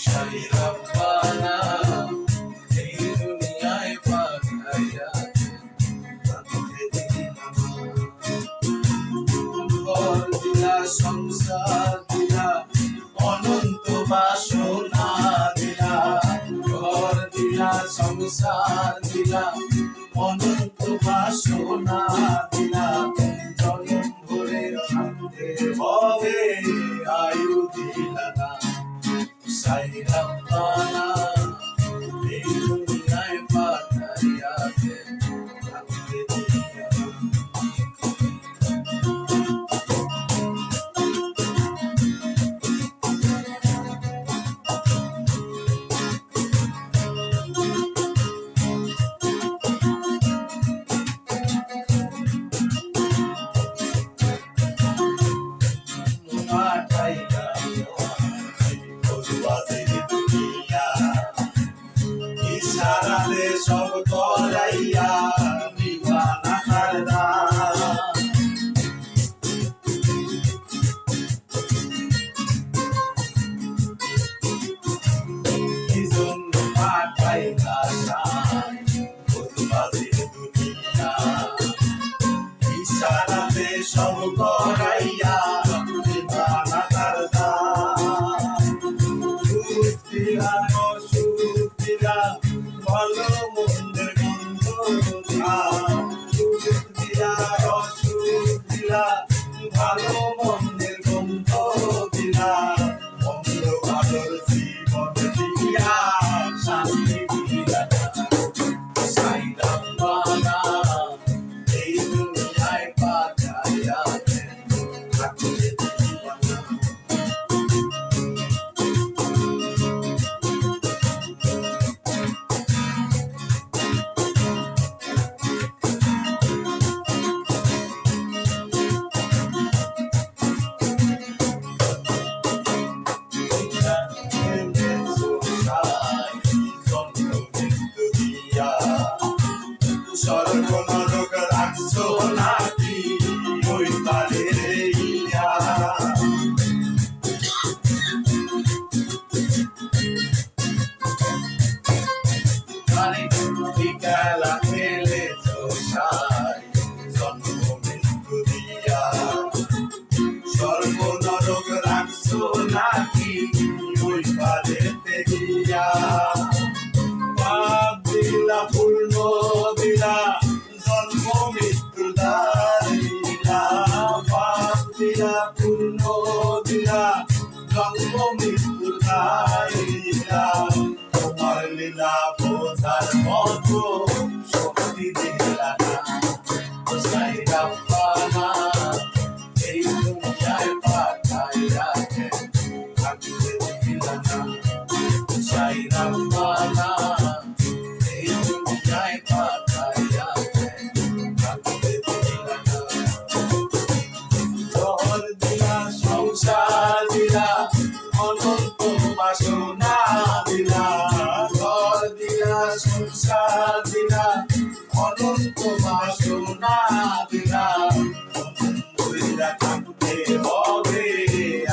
সাই রব্বানা এই দুনিয়ায় পাঠাইয়া ঘর দিলা সংসার দিলা অনন্ত বাসনা দিলা ঘর দিলা সংসার দিলা অনন্ত বাসনা দিলা জনম ভরে থাকতে হবে আয়ু দিলা না সাই রব্বানা এই দুনিয়ায় পাঠাইয়া থাকতে দিলা না। ইশারাতে সব করাইয়া দিবানা করদা ইজন্য পাঠাইলা সাই বদবাজির দুনিয়া ইশারাতে সব করাইয়া দিবানা করদা ভালো মন্দের গন্ধ দিলা দিলা অসুখ দিলা ভালো মন্দের গন্ধ দিলা অন্ধ ভালোর জীবন দিয়া শান্তি দিলা সাই রব্বানা এই দুনিয়ায় পাঠাইয়া থাকতে দিলা না। স্বর্গ নরক রাখছো নাকি ওই পারে ইয়া মানে খেলা খেলেছো সাই জন্ম মৃত্যু দিয়া স্বর্গ নরক রাখছো নাকি ওই পারে গিয়া পাপ দিলা পূর্ণ দিলা জন্ম মৃত্যু দিলা পাপ দিলা পূর্ণ দিলা জন্ম মৃত্যু দিলা তোমার লীলা বোঝার মতো শক্তি দিলা না সাই রব্বানা এই দুনিয়ায় পাঠাইয়া থাকতে দিলা না সাই রব্বানা এই দুনিয়ায় পাঠাইয়া থাকতে দিলা না। ঘর দিলা সংসার দিলা অনন্ত বাসনা দিলা ঘর দিলা সংসার দিলা অনন্ত বাসনা দিলা বইরা থাকতে হবে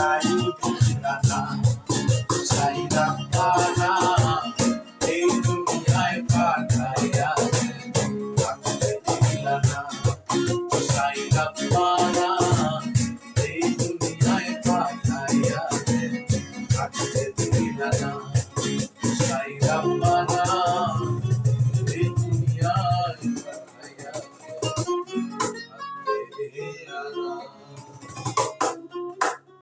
আয়ু দিলা না সাই রব্বানা এই দুনিয়ায় পাঠাইয়া থাকতে দিলা না সাই রব্বানা এই দুনিয়ায় পাঠাইয়া থাকতে দিলা না সাই রব্বানা এই দুনিয়ায় পাঠাইয়া থাকতে দিলা না।